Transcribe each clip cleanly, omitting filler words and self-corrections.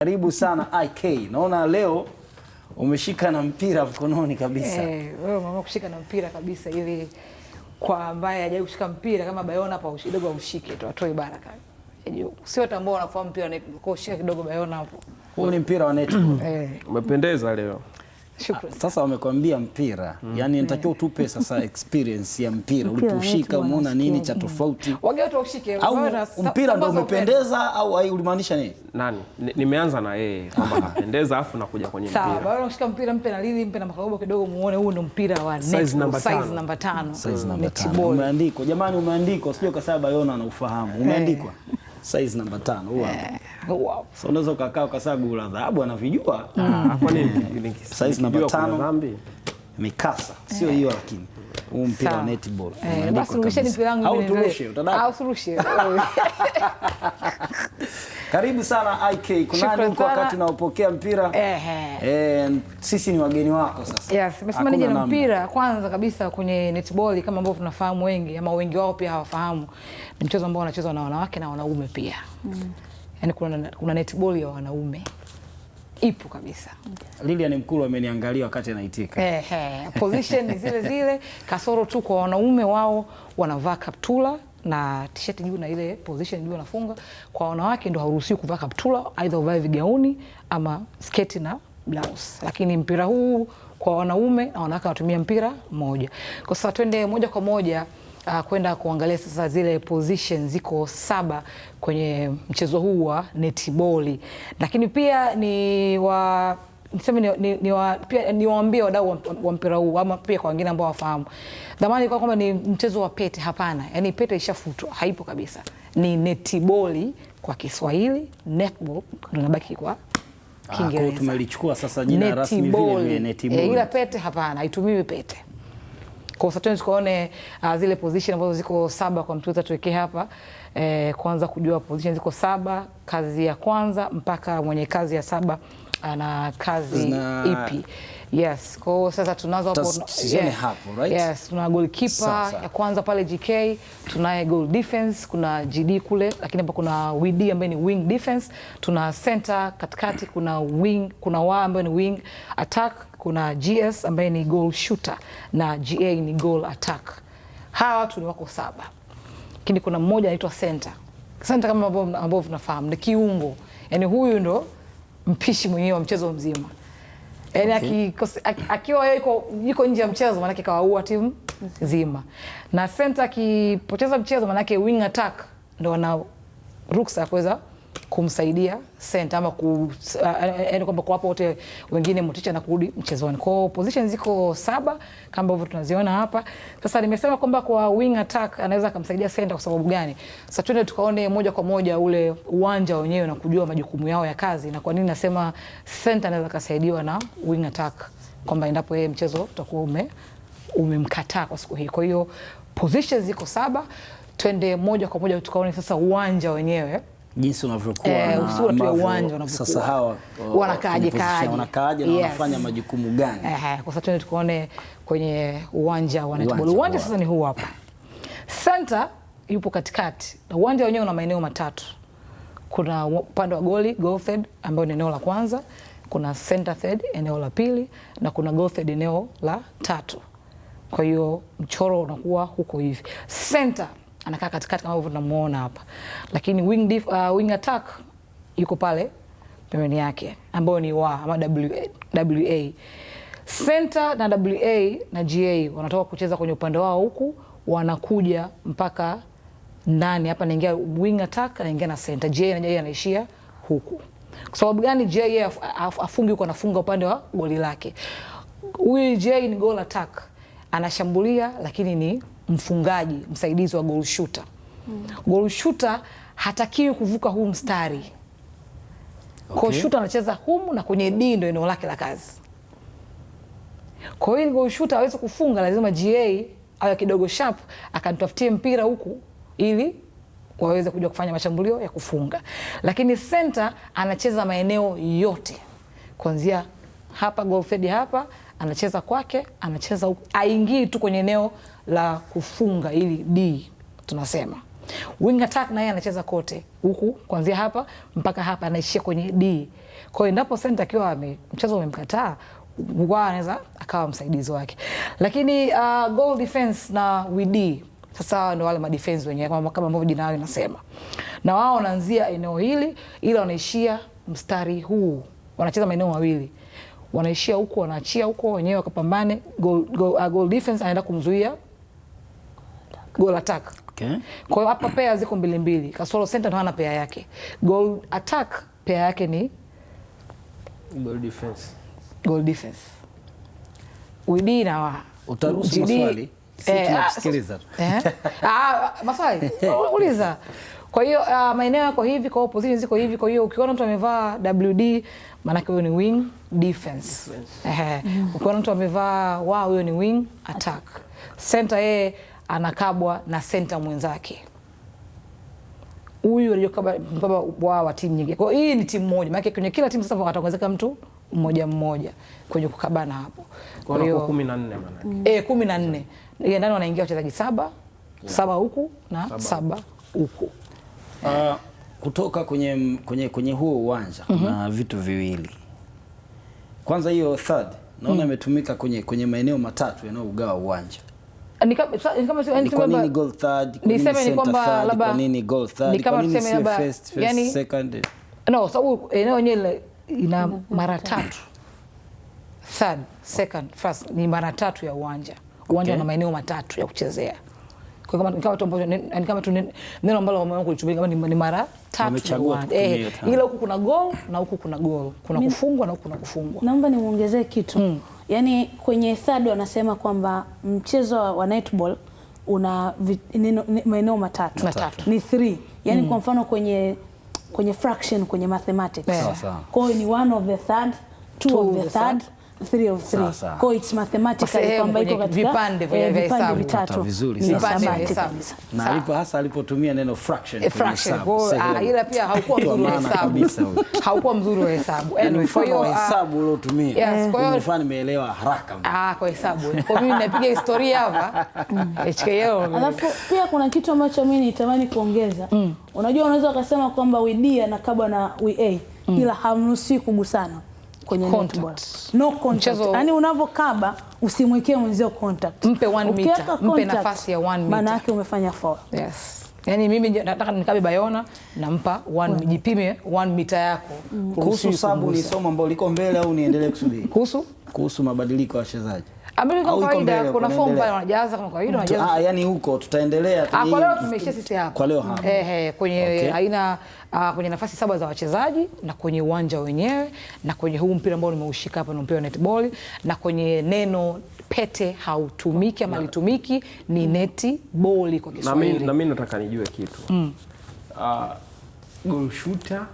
Karibu sana IK. Naona leo umeshika na mpira mkononi kabisa. Wewe mama kushika na mpira kabisa ili kwa ambaye hajawahi kushika mpira kama Bayona hapa kidogo aushike tu atoe baraka. Sio watu ambao wanafahamu mpira na kushika kidogo Bayona hapo. Huu ni mpira wa netball. Umependeza leo. Shukrani. Sasa wamekwambia mpira. Yaani natakiwa utupe sasa experience ya mpira. Uliposhika umeona nini cha tofauti? Wage watu ushike. Au mpira ndio umependeza au ulimaanisha nini? Nani? Nimeanza na yeye kwamba kapendeza afu nakuja kwenye mpira. Sawa, Bayona kushika mpira mpe na Lili mpe na Makarobo kidogo muone huu ndio mpira wa netball. Size number 5. Size number 5. Umeandikwa. Jamani umeandikwa. Sio kwa sababu Bayona anaufahamu. Umeandikwa. Size number 5. Wow. So unaweza ukakaa ukasema gula dhahabu anavijua. Kwa nini? Size number 5. Mikasa. Sio hiyo lakini. Huu mpira wa netball. Basi urushe mpira wangu au turushe utadaka. Au turushe. Karibu sana IK. Kuna nini kwa wakati unaopokea mpira? Sisi ni wageni wako sasa. Yes, nimesema nije na mpira kwanza kabisa kwenye netball kama ambavyo tunafahamu wengi ama wengi wao pia hawafahamu. Ni mchezo ambao unachezwa na wanawake na wanaume pia. Yaani kuna netball ya wanaume. Ipo kabisa. Lilian Mkulu ameniangalia wakati anaitika. Position ni zile zile, kasoro tu kwa wanaume wao wanavaa kaptula na t-shirt juu na ile position juu wanafunga. Kwa wanawake ndio haruhusiwi kuvaa kaptula, aidha uvae vigauni ama sketi na blouse. Lakini mpira huu kwa wanaume na wanawake wanatumia mpira mmoja. Kwa sasa twende moja kwa moja kwenda kuangalia sasa zile position ziko 7 kwenye mchezo huu wa netball. Lakini pia niwaambie wadau wa mpira huu ama pia kwa wengine ambao wafahamu. Dhamani kwa kwamba ni mchezo wa pete, hapana. Yaani pete ishafutwa, haipo kabisa. Ni netball kwa Kiswahili, netball ndio inabaki kwa Kiingereza. Tumelichukua sasa jina rasmi vile vile netball. Ila pete hapana, haitumiwi pete. Kwa sababu tukaone zile position ambazo ziko 7 kwa mtu tuwekee hapa. Kwanza kujua position ziko 7, kazi ya kwanza mpaka mwenye kazi ya 7 ana kazi ipi. Yes, kwa sasa tunaanza hapo. Yes, tuna goalkeeper ya kwanza pale GK, tunaye goal defense, kuna GD kule, lakini hapa kuna WD ambaye ni wing defense, tuna center katikati, kuna wing, kuna wa ambaye ni wing attack, kuna GS ambaye ni goal shooter na GA ni goal attack. Hawa watu ni wako 7. Lakini kuna mmoja anaitwa center. Center kama ambavyo tunafahamu ni kiungo. Yaani huyu ndo mpishi mwenyewe wa mchezo mzima. Yaani akiwa yuko nje ya mchezo maana yake kawaua timu nzima. Na center akipoteza mchezo maana yake wing attack ndo wana ruksa ya kuweza kumsaidia center ama yaani kwamba kwa hapo wote wengine motisha na kurudi mchezoni. Kwa position ziko 7 kama ambavyo tunaziona hapa. Sasa nimesema kwamba kwa wing attack anaweza kumsaidia center kwa sababu gani? Sasa twende tukaone moja kwa moja ule uwanja wenyewe na kujua majukumu yao ya kazi na kwa nini nasema center anaweza kusaidiwa na wing attack kwamba endapo yeye mchezo utakuwa umemkataa kwa siku hii. Kwa hiyo position ziko 7, twende moja kwa moja tukaone sasa uwanja wenyewe jinsi unavyokuwa usura tu uwanja unavyokuwa. Sasa hawa wanakaaje na wanafanya majukumu gani? Kwa sababu tukaone kwenye uwanja wa netball. Uwanja sasa ni huu hapa. Center yupo katikati. Na uwanja wenyewe una maeneo 3. Kuna upande wa goal third ambayo ni eneo la kwanza, kuna center third eneo la pili na kuna goal third eneo la 3. Kwa hiyo mchoro unakuwa huko hivi. Center anakaa katikati kama ambavyo tunamuona hapa. Lakini wing attack yuko pale pembeni yake ambayo ni ama WA. Center na WA na GA wanatoka kucheza kwenye upande wao huku wanakuja mpaka ndani hapa naingia wing attack anaingia na center. GA na GA anaishia huku. Kwa sababu gani GA afungi huko anafunga upande wa goli lake. Huyu GA ni goal attack. Anashambulia lakini ni mfungaji, msaidizi wa goal shooter. Goal shooter hatakiwi kuvuka huu mstari. Goal shooter anacheza humu na kwenye D ndio eneo lake la kazi. Kwa hiyo goal shooter hawezi kufunga, lazima GA awe kidogo sharp akanitafutie mpira huku ili waweze kuja kufanya mashambulio ya kufunga. Lakini center anacheza maeneo yote. Kuanzia hapa goal third hapa anacheza kwake, anacheza huku, aingii tu kwenye eneo la kufunga ili D tunasema. Wing attack naye anacheza kote huku, kuanzia hapa mpaka hapa, anaishia kwenye D. Kwa hiyo endapo center akiwa mchezo umemkataa, wao anaweza akawa msaidizi wake. Lakini goal defense na WD sasa ndio wale ma defense wenyewe kama ambavyo jina lao linasema. Na wao wanaanzia eneo hili ila wanaishia mstari huu. Wanacheza maeneo mawili. Wanaishia huko, wanaachia huko, wenyewe wakapambane. Goal defense anaenda kumzuia goal attack. Okay. Kwa hiyo hapa pair ziko mbili mbili. Kasoro center hana pair yake. Goal attack pair yake ni goal defense. Goal defense. WD na utaruhusu maswali? Sikiliza. Maswali. Uliza. Kwa hiyo maeneo yako hivi, kwa position ziko hivi, kwa hiyo ukiona mtu amevaa WD maana huyo ni wing defense. Ukiona mtu amevaa huyo ni wing attack. Center yeye anakabwa na center mwenzake. Huyu aliyokaba wa timu nyingine. Kwa hiyo hii ni timu moja. Maana kwenye kila timu sasa wataongezeka mtu mmoja mmoja kwenye kukabana hapo. Kwa hiyo 14 maana. 14. Yeye ndani wanaingia wachezaji 7 huku na 7 huku. Kutoka kwenye huo uwanja kuna vitu viwili. Kwanza hiyo third naona imetumika kwenye maeneo matatu yanayougawa uwanja. Kwa nini goal third? Niseme ni kwamba labda kwa nini goal third? Kwa nini si first second? No, sababu eneo yenyewe ina mara 3. Third, second, first ni mara 3 ya uwanja. Uwanja una maeneo matatu ya kuchezea. Kwa kama tu neno ambalo wameamua kulitumia kama ni mara 3 ya uwanja. Ila huku kuna goal na huku kuna goal. Kuna kufungwa na huku kuna kufungwa. Naomba nimuongezee kitu. Yaani kwenye third wanasema kwamba mchezo wa netball una maeneo matatu. Ni 3. Yaani kwa mfano kwenye fraction, kwenye mathematics. Kwa hiyo ni 1 of the third, 2 of the third, 3 of 3. Kwa it's mathematical kwamba iko katika vipande vya vitatu. Vipande vya hesabu. Na alipotumia neno fraction. Ila pia haukuwa mzuri wa hesabu. Haukuwa mzuri wa hesabu. Kwa hiyo hesabu uliotumia. Kwa hiyo nilifanya nimeelewa haraka. Kwa hesabu. Kwa mimi napiga historia hapa. HKL. Alafu pia kuna kitu ambacho mimi nitamani kuongeza. Unajua unaweza ukasema kwamba WD anakabwa na WA ila hamruhusi kugusana kwenye netball. No contact. Yaani unavokaba usimwekee mwenzio contact. Mpe 1 meter, mpe nafasi ya 1 meter. Maana yake umefanya foul. Yes. Yaani mimi nataka nikabe Bayona nampa 1 jipime 1 meter yako. Kuhusu sabu ni somo ambalo liko mbele au niendelee kusubiri? Kuhusu mabadiliko ya wachezaji. Ambapo kwa kawaida kuna form pale wanajaza kama kawaida wanajaza. Yani huko tutaendelea tu. Kwa leo tumeishia sisi hapa. Kwa leo hapa. Kwenye aina kwenye nafasi 7 za wachezaji na kwenye uwanja wenyewe na kwenye huu mpira ambao nimeushika hapa ni mpira wa netball na kwenye neno pete hautumiki ama litumiki ni neti ball kwa Kiswahili. Na mimi nataka nijue kitu. Goal shooter,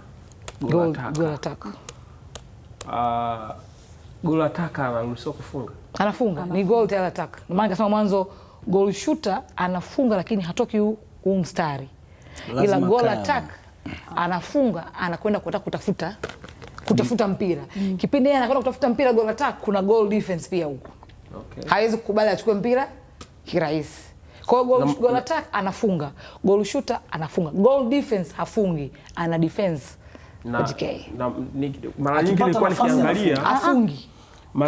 goal attack. Goal attack anaruhusiwa kufunga. Anafunga. Ni goal tail attack. Ndio maana nikasema mwanzo goal shooter anafunga lakini hatoki huu mstari. Ila goal attack anafunga anakwenda kutafuta mpira. Kipindi yeye anakwenda kutafuta mpira goal attack kuna goal defense pia huko. Hawezi kukubali achukue mpira kirahisi. Kwa hiyo goal attack anafunga, goal shooter anafunga. Goal defense hafungi, ana defense. Mara nyingi nilikuwa nikiangalia afungi.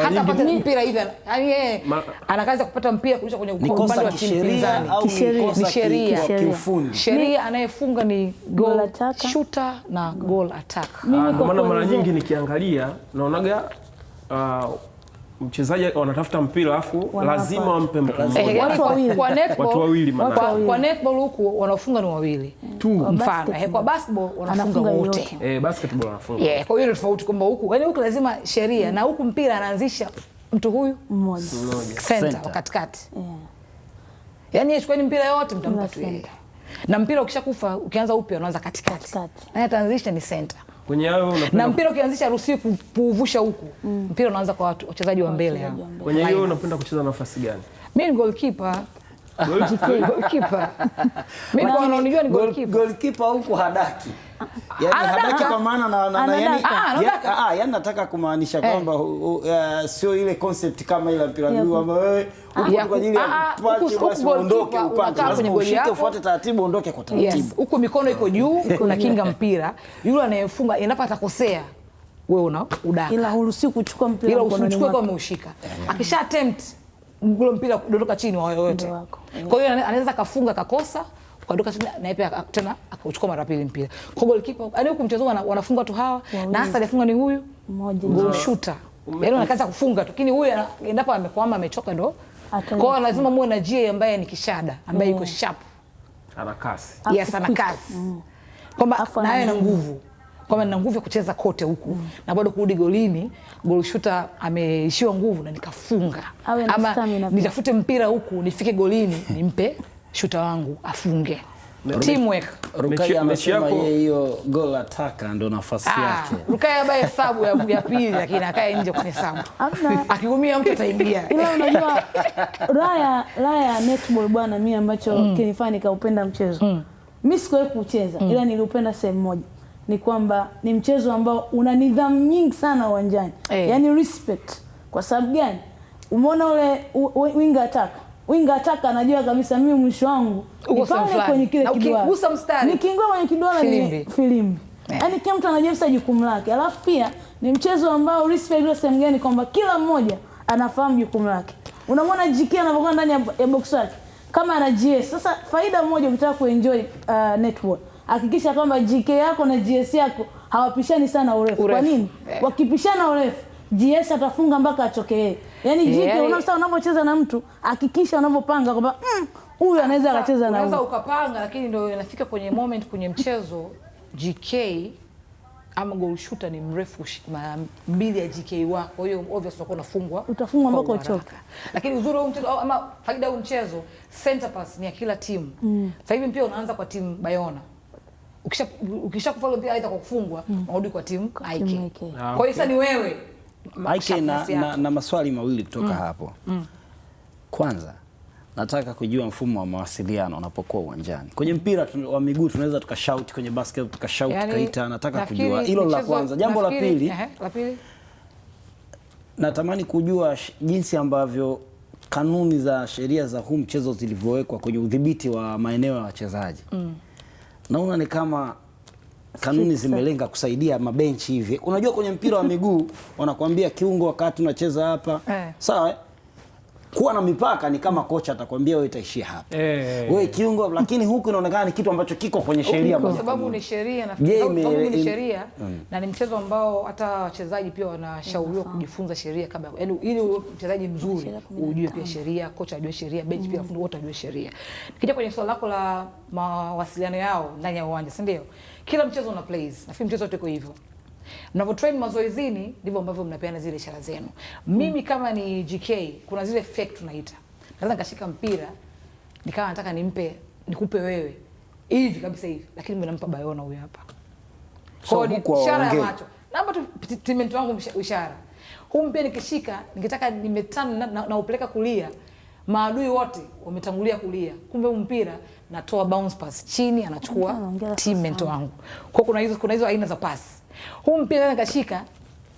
Hata pata mpira hivi, yani yeye ana kazi ya kupata mpira kurusha kwenye upande wa timu pinzani. Ni sheria. Sheria anayefunga ni goal shooter na goal attack. Maana mara nyingi nikiangalia naonaga mchezaji wanatafuta mpira alafu lazima wampe mtu mmoja. Watu wawili maana. Kwa netball huku wanafunga ni wawili. Mfano, kwa basketball wanafunga wote. Basketball wanafunga. Kwa hiyo ni tofauti kwamba huku, yani huku lazima sheria na huku mpira anaanzisha mtu huyu mmoja. Center katikati. Yaani achukweni mpira yote mtampa tu yeye. Na mpira ukishakufa ukianza upya unaanza katikati. Na ataanzisha ni center. Na mpira ukianzisha ruhusi kuuvusha huku. Mpira unaanza kwa wachezaji wa mbele hao. Kwenye hiyo unapenda kucheza nafasi gani? Mimi ni goalkeeper. Goalkeeper. Mimi kwa unanijua ni goalkeeper. Goalkeeper huku hadaki. yani hadaki kwa maana na yani nataka kumaanisha kwamba sio ile concept kama ile mpira miguu kwamba wewe uko kwa ajili ya pachi basi uondoke upande, lazima ushike ufuate taratibu, uondoke kwa taratibu. Huko mikono iko juu, kuna kinga mpira, yule anayefunga endapo atakosea wewe una udaka, ila huruhusiwi kuchukua mpira, ila usichukue kama umeushika. Akisha attempt ule mpira kudondoka chini wa yoyote, kwa hiyo anaweza kafunga kakosa ukadoka na yeye tena akachukua mara pili mpira. Kwa goalkeeper, yani huko mchezo wanafunga tu hawa na hasa alifunga ni huyu mmoja goal shooter. Yaani anakaza kufunga tu, lakini huyu endapo amekwama amechoka ndo. Kwa hiyo lazima muwe na GA ambaye ni kishada, ambaye yuko sharp. Ana kasi. Yes, ana kasi. Kwamba naye ana nguvu. Kwamba nina nguvu ya kucheza kote huku na bado kurudi golini, goal shooter ameishiwa nguvu na nikafunga. Ama nitafute mpira huku nifike golini nimpe shooter wangu afunge. Teamwork. Rukaya anasema yeye hiyo goal attacker ndo nafasi yake. Rukaya bae hesabu ya pili lakini akae nje kwenye hesabu. Akiumia mtu ataingia. Ila unajua raya netball bwana, mimi ambacho kinifanya nikaupenda mchezo. Mimi sikuwahi kucheza ila niliupenda sehemu moja. Ni kwamba ni mchezo ambao una nidhamu nyingi sana uwanjani. Yaani respect. Kwa sababu gani? Umeona ule winger attack anajua kabisa mimi mwisho wangu ni pale kwenye kile kiduara. Ukigusa mstari. Nikiingia kwenye kiduara ni filimbi. Yaani kila mtu anajua sasa jukumu lake. Alafu pia ni mchezo ambao respect ile sehemu gani kwamba kila mmoja anafahamu jukumu lake. Unamwona GK anapokuwa ndani ya box yake kama ana GS. Sasa faida moja ukitaka kuenjoy netball, hakikisha kwamba GK yako na GS yako hawapishani sana urefu. Kwa nini? Wakipishana urefu, GS atafunga mpaka achoke yeye. Yaani GK unasema unapocheza na mtu, hakikisha unapopanga kwamba huyu anaweza akacheza na huyu. Unaweza ukapanga lakini ndio inafika kwenye moment kwenye mchezo GK ama goal shooter ni mrefu mara mbili ya GK wako. Kwa hiyo obviously utakuwa unafungwa. Utafungwa mpaka uchoke. Lakini uzuri wa mchezo ama faida ya mchezo, center pass ni ya kila timu. Sasa hivi pia unaanza kwa timu Bayona. Ukishakufa pia aidha kwa kufungwa, unarudi kwa timu IK. Kwa hiyo sasa ni wewe. IK na maswali mawili kutoka hapo. Kwanza nataka kujua mfumo wa mawasiliano unapokuwa uwanjani. Kwenye mpira wa miguu tunaweza tukashout, kwenye basket tukashout, kaita. Nataka kujua hilo la kwanza. Jambo la pili, natamani kujua jinsi ambavyo kanuni za sheria za huu mchezo zilivyowekwa kwenye udhibiti wa maeneo ya wachezaji. Naona ni kama kanuni zimelenga kusaidia mabenchi hivi. Unajua kwenye mpira wa miguu wanakuambia kiungo wakati unacheza hapa. Sawa? Kuwa na mipaka ni kama kocha atakwambia wewe itaishia hapa. Wewe kiungo, lakini huku inaonekana ni kitu ambacho kiko kwenye sheria kwa sababu ni sheria na sababu ni sheria na ni mchezo ambao hata wachezaji pia wanashauriwa kujifunza sheria kabla, yaani ili mchezaji mzuri ujue pia sheria, kocha ajue sheria, bench pia wafundi wote ajue sheria. Nikija kwenye swali lako la mawasiliano yao ndani ya uwanja, si ndio? Kila mchezo una plays. Nafikiri mchezo wote uko hivyo. Mnapotrain mazoezini ndivyo ambavyo mnapeana zile ishara zenu. Mimi kama ni GK kuna zile fake tunaita. Naweza nikashika mpira nikawa nataka nikupe wewe hivi kabisa hivi, lakini mimi nampa Bayona huyu hapa. Kwa hiyo ishara ya macho. Naomba tu teammate wangu ishara. Huu mpira nikishika nikitaka nimetana na upeleka kulia, maadui wote wametangulia kulia. Kumbe huu mpira natoa bounce pass chini, anachukua teammate wangu. Kwa kuna hizo aina za pass. Huu mpira nikashika,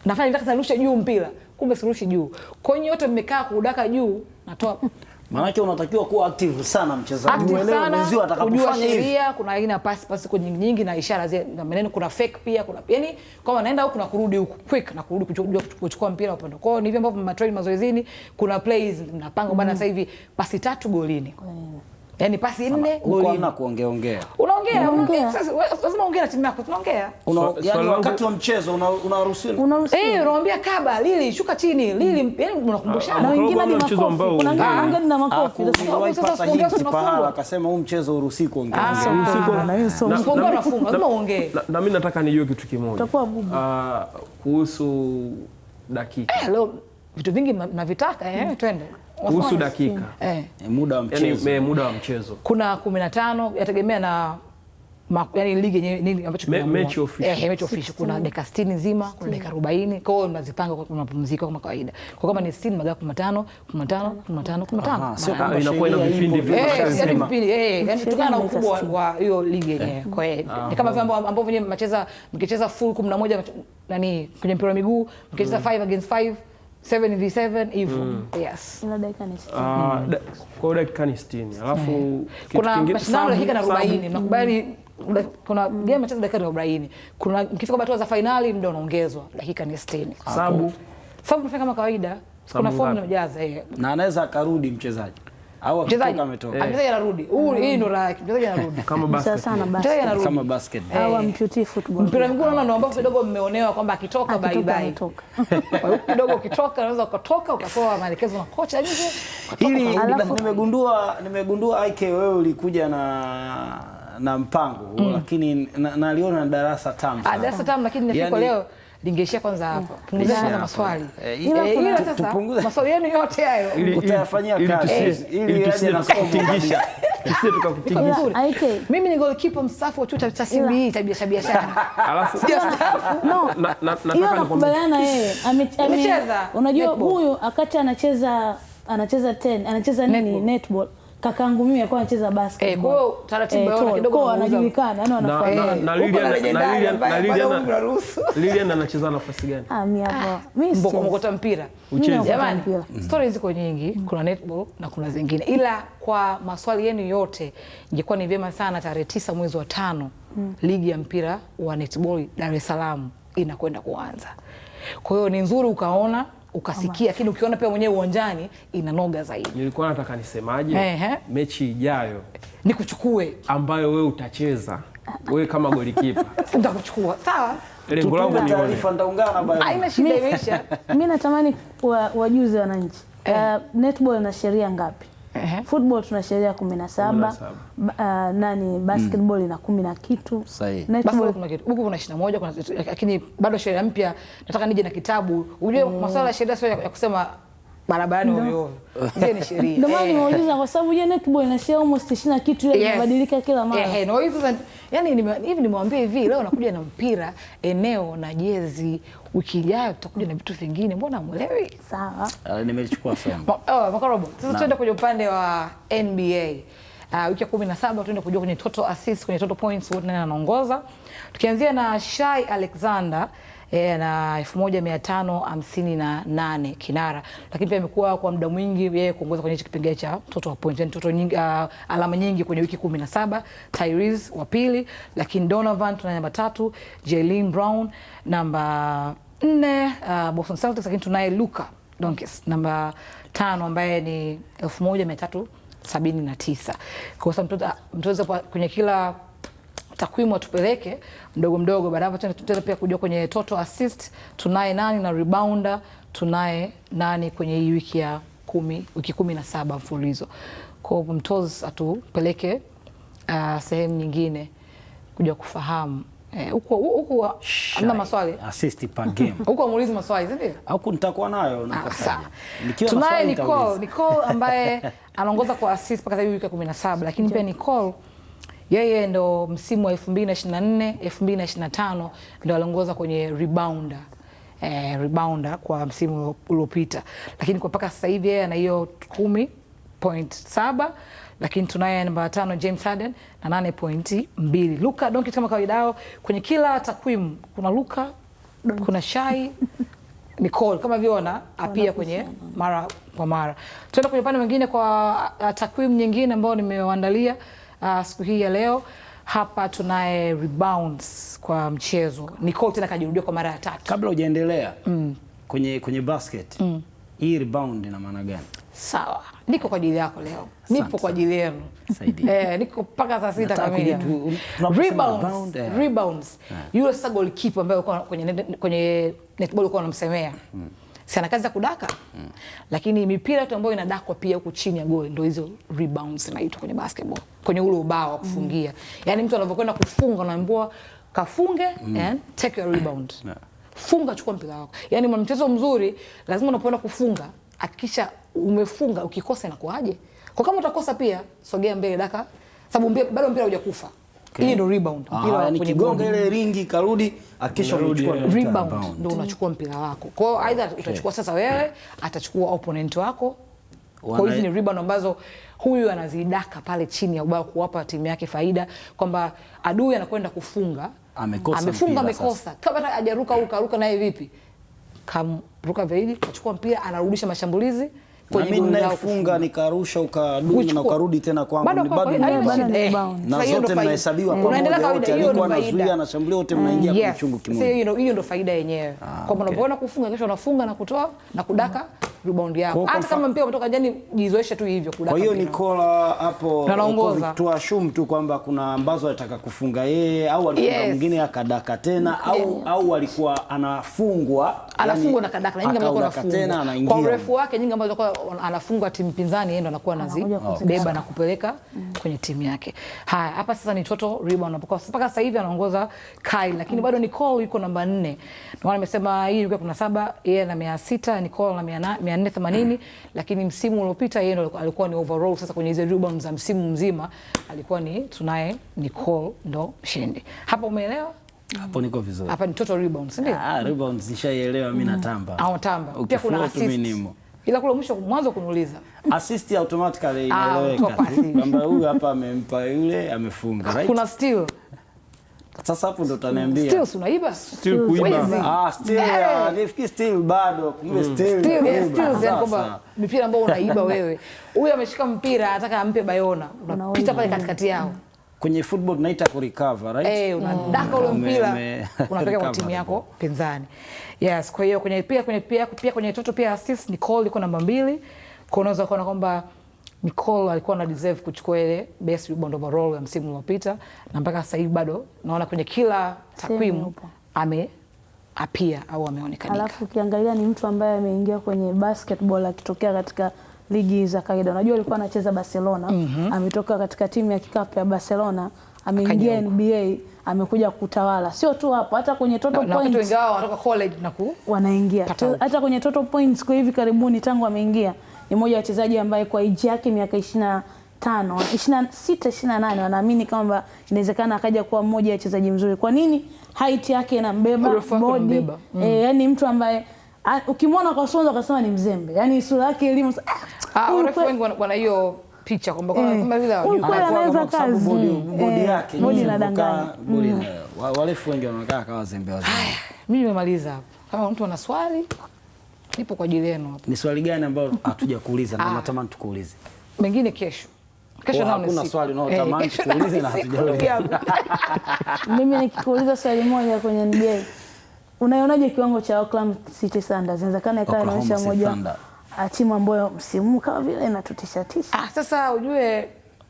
nafanya nataka nirushe juu mpira, kumbe sirushi juu. Kwa hiyo wote mmekaa kuudaka juu, natoa. Maana yake unatakiwa kuwa active sana mchezaji. Uelewe mwenzio atakapofanya hivi. Kuna aina pass kwa nyingi na ishara zile na maneno, kuna fake pia, kuna yani kama naenda huku na kurudi huku quick na kurudi kuchukua mpira upande. Kwa hiyo ni hivyo ambavyo mnatrain mazoezini, kuna plays mnapanga bwana sasa hivi pasi 3 golini. Yaani pasi 4 golini. Uko kuongea. Unaongea. Sasa lazima ongea na timu yako. Tunaongea. Yaani wakati wa mchezo unaruhusiwa. Unaambia kaba, Lili shuka chini, Lili, yaani unakumbushana. Na wengine ni makofi. Kuna ngine na makofi. Sasa hii pahala akasema huu mchezo uruhusi kuongea. Lazima uongee. Na mimi nataka nijue kitu kimoja. Utakuwa bubu. Kuhusu dakika. Leo vitu vingi mnavitaka twende. Kuhusu dakika. Muda wa mchezo. Yaani muda wa mchezo. Kuna 15 yategemea na yani ligi yenyewe nini ambacho mechi official. Mechi official kuna dakika 60 nzima, kuna dakika 40. Kwa hiyo unazipanga kwa mapumziko kama kawaida. Kwa kama ni 60 magawa 15, 15, 15, 15. Sio kama inakuwa ina vipindi vipindi. Yani kutokana na ukubwa wa hiyo ligi yenyewe. Kwa hiyo ni kama vile ambao wenyewe mkicheza full 11 nani kwenye mpira wa miguu, mkicheza 5 against 5 7v7 hivyo. Yes. Ina dakika 60. Kwa dakika 60. Alafu kuna mashindano dakika 40. Mnakubali kuna game mchezo dakika 40. Kuna mkifika hatua za finali muda unaongezwa dakika 60. Sababu tunafanya kama kawaida. Kuna form inajaza na anaweza akarudi mchezaji au akitoka ametoka. Mchezaji anarudi. Hii ndo la mchezaji anarudi. Kama basket. Kama basket. Au amputee football. Mpira miguu naona ambao kidogo mmeonewa kwamba akitoka bye bye. Kwa hiyo kidogo ukitoka unaweza ukatoka ukapewa maelekezo na kocha nje. Hili nimegundua IK wewe ulikuja na mpango lakini naliona darasa tamu sana. Darasa tamu lakini nafika leo lingeishia kwanza hapa. Punguzana maswali. Ila sasa maswali yenu yote hayo utayafanyia kazi ili aje na kutingisha. Sisi tukakutingisha. Mimi ni goalkeeper mstaafu wa chuo cha CBE tabia biashara. Alafu nataka nikubaliana yeye amecheza. Unajua huyu akati anacheza 10 anacheza nini netball. Kakaangu mimi alikuwa anacheza basket. Kwa hiyo taratibu yao kidogo anajulikana, yani Lilian anacheza nafasi gani? Mimi hapo. Mimi mkota mpira. Jamani, stories ziko nyingi, kuna netball na kuna zingine. Ila kwa maswali yenu yote, ingekuwa ni vyema sana tarehe 9 mwezi wa 5 ligi ya mpira wa netball Dar es Salaam inakwenda kuanza. Kwa hiyo ni nzuri ukaona ukasikia, lakini ukiona pia mwenyewe uwanjani inanoga zaidi. Nilikuwa nataka nisemaje, mechi ijayo nikuchukue ambayo wewe utacheza wewe kama golikipa. Nitakuchukua. Sawa? Lengo langu ni taarifa ndaungana bado. Haina shida imeisha. Mimi natamani wajuze wananchi. Netball ina sheria ngapi? Football tuna sheria 17. Nani basketball ina 10 na kitu. Sahihi. Netball kuna kitu. Huko kuna 21 kuna, lakini bado sheria mpya nataka nije na kitabu. Unajua masuala ya sheria sio ya kusema barabarani ovyo. Hiyo ni sheria. Ndio maana nimeuliza kwa sababu je netball ina sheria almost 20 kitu ile inabadilika kila mara. No hizo yani hivi nimwambia hivi leo nakuja na mpira eneo na jezi, wiki ijayo tutakuja na vitu vingine, mbona hamuelewi? Sawa. Nimechukua sana. Makorobo. Sasa tuende kwenye upande wa NBA. Wiki ya 17 tuende kujua kwenye total assists, kwenye total points wote nani anaongoza. Tukianzia na Shai Alexander na 1558 kinara, lakini pia amekuwa kwa muda mwingi yeye kuongoza kwenye kipengele cha total points, yani total nyingi, alama nyingi kwenye wiki 17. Tyrese wa pili, lakini Donovan tuna namba 3, Jaylen Brown namba 4, Boston Celtics, lakini tunaye Luka Doncic namba 5 ambaye ni 1379. Kwa sababu mtoza kwenye kila takwimu atupeleke mdogo mdogo. Baadaye tutaenda pia kujua kwenye total assist tunaye nani na rebounder tunaye nani kwenye hii wiki ya 17 mfululizo. Kwa hivyo mtoza atupeleke sehemu nyingine kuja kufahamu huko ana maswali assist per game. Huko muulize maswali ndio? Huko nitakuwa nayo na kosa. Tunaye Nicole ambaye anaongoza kwa assist mpaka wiki ya 17, lakini pia Nicole yeye ndo msimu wa 2024 2025 ndo aliongoza kwenye rebounder kwa msimu uliopita, lakini kwa mpaka sasa hivi yeye ana hiyo 10.7, lakini tunaye namba 5 James Harden na 8.2. Luka Doncic kama kawaida yao kwenye kila takwimu kuna Luka, kuna Shai, Nicole kama viona apia kwenye mara kwa mara. Tuenda kwenye upande mwingine kwa takwimu nyingine ambayo nimewaandalia siku hii ya leo. Hapa tunaye rebounds kwa mchezo. Nicole tena kajirudia kwa mara ya 3. Kabla hujaendelea kwenye basket, hii rebound ina maana gani? Sawa. Niko kwa ajili yako leo. Nipo kwa ajili yenu. Niko mpaka saa 6 kamili. Rebounds. Yule sasa goalkeeper ambaye uko kwenye netball uko unamsemea. Sana kazi za kudaka. Lakini mipira tu ambayo inadakwa pia huko chini ya goli ndio hizo rebounds inaitwa kwenye basketball. Kwenye ule ubao wa kufungia. Yaani mtu anapokwenda kufunga anaambiwa kafunge and take your rebound. Funga, chukua mpira wako. Yaani mchezo mzuri lazima unapoenda kufunga hakikisha umefunga, ukikosa inakuaje? Kwa kama utakosa pia sogea mbele daka, sababu bado mpira hujakufa. Hii ndio rebound. Mpira yani kigonga ile ringi karudi, akisha unachukua rebound ndio unachukua mpira wako. Kwa hiyo either utachukua sasa wewe, atachukua opponent wako. Kwa hiyo hizi ni rebound ambazo huyu anazidaka pale chini ya ubao kuwapa timu yake faida kwamba adui anakwenda kufunga, amekosa. Kama hata hajaruka au karuka naye vipi? Kamruka zaidi, kachukua mpira, anarudisha mashambulizi. Mimi ninafunga nikarusha ukadunga na ukarudi tena kwangu, ni bado na zote mnahesabiwa kwa moja, wote alikuwa anazuia na shambulio, wote mnaingia kwa chungu kimoja. Hiyo ndio faida yenyewe, kwamba unapoona kufunga kesho unafunga na kutoa na kudaka rebound yako. Hata kama mpira umetoka jani, jizoeshe tu hivyo kudaka. Kwa hiyo Nicola hapo tuashum tu kwamba kuna ambazo anataka kufunga yeye au alifunga mwingine akadaka tena au alikuwa anafungwa na kadaka na nyingi ambazo anafungwa kwa urefu wake, nyingi ambazo anafungwa timu pinzani, yeye ndo anakuwa anazibeba na kupeleka kwenye timu yake. Haya, hapa sasa ni total rebound mpaka sasa hivi anaongoza Kyle, lakini bado Nicole yuko namba 4. Ndio maana nimesema hii ilikuwa kuna 7, yeye na 600, Nicole na 480, lakini msimu uliopita yeye ndo alikuwa ni overall. Sasa kwenye hizo rebound za msimu mzima alikuwa ni tunaye Nicole ndo mshindi. Hapa umeelewa? Hapo niko vizuri. Hapa ni total rebounds, ndio? Rebounds nishaelewa mimi natamba. Tamba. Pia kuna assist. Ila kule mwanzo kuniuliza. Assist automatically inaeleweka kwamba huyu hapa amempa yule amefunga, right? Kuna steal. Sasa hapo ndo utaniambia. Steal unaiba? Steal kuiba. Steal. Nifikiri steal bado. Kumbe steal. Steal kwamba mpira ambao unaiba wewe. Huyu ameshika mpira anataka ampe Bayona. Unapita pale katikati yao. Kwenye football tunaita ku recover, right? Unadaka ule mpira unapeleka kwa timu yako pinzani. Yes, kwa hiyo kwenye total pia assist Nicole iko namba 2. Kwa unaweza kuona kwamba Nicole alikuwa na deserve kuchukua ile best rebound overall ya msimu uliopita, na mpaka sasa hivi bado naona kwenye kila takwimu ameapia au ameonekana. Alafu ukiangalia ni mtu ambaye ameingia kwenye basketball akitokea katika ligi za kawaida. Unajua alikuwa anacheza Barcelona, ametoka katika timu ya kikapu ya Barcelona, ameingia NBA, amekuja kutawala. Sio tu hapo, hata kwenye total points. Na watu wengine wanatoka college na wanaingia. Hata kwenye total points kwa hivi karibuni tangu ameingia, ni mmoja wa wachezaji ambaye kwa age yake miaka 25, 26, 28 wanaamini kwamba inawezekana akaja kuwa mmoja wa wachezaji mzuri. Kwa nini? Height yake inambeba, body. Yani mtu ambaye ukimwona kwa sura ukasema ni mzembe. Yani sura yake elimu watu wengi wana hiyo picha kwamba vile anaweza kazi body yake body la danganya. Wale wengi wanakaa kama wazembe. Mimi nimemaliza hapo. Kama mtu ana swali nipo kwa ajili yenu hapo. Ni swali gani ambalo hatuja kuuliza na natamani tukuulize? Mengine kesho. Kesho nao kuna swali unaotamani tukuulize na hatujauliza. Mimi nikikuuliza swali moja kwenye NBA. Unaionaje kiwango cha Oklahoma City Thunder? Inawezekana ikawa inaonyesha moja timu ambayo msimu kama vile inatutisha. Sasa ujue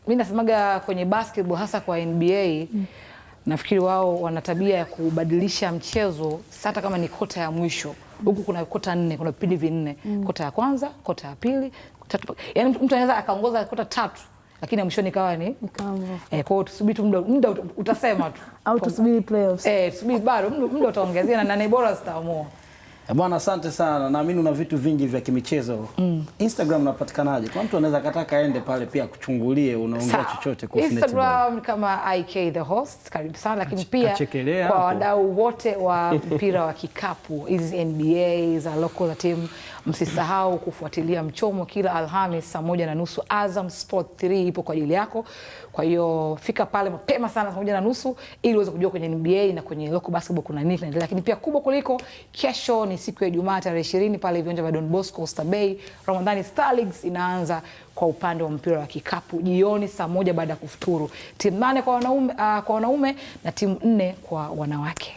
mimi nasemaga kwenye basketball hasa kwa NBA, nafikiri wao wana tabia ya kubadilisha mchezo hata kama ni kota ya mwisho. Huku kuna kota 4, kuna vipindi vinne. Kota ya kwanza, kota ya pili, yaani mtu anaweza akaongoza kota 3 lakini mwisho nikawa ni kwa hiyo tusubiri tu muda utasema tu au tusubiri playoffs. Tusubiri bado muda utaongezea na bora zitaamua. Bwana asante sana. Naamini una vitu vingi vya kimichezo. Instagram unapatikanaje? Kwa mtu anaweza kataka aende pale pia kuchungulie unaongea chochote kuhusu Instagram kama IK the host, karibu sana, lakini pia kwa wadau wote wa mpira wa kikapu, hizi NBA za local team, msisahau kufuatilia mchomo kila Alhamis saa 1:30. Azam Sport 3 ipo kwa ajili yako. Kwa hiyo fika pale mapema sana saa 1:30 ili uweze kujua kwenye NBA na kwenye local basketball kuna nini kinaendelea. Lakini pia kubwa kuliko, kesho ni siku ya Ijumaa tarehe 20 pale viwanja vya Don Bosco Oyster Bay, Ramadhani Star Leagues inaanza kwa upande wa mpira wa kikapu jioni saa 1 baada ya kufuturu. Timu 8 kwa wanaume na timu 4 kwa wanawake.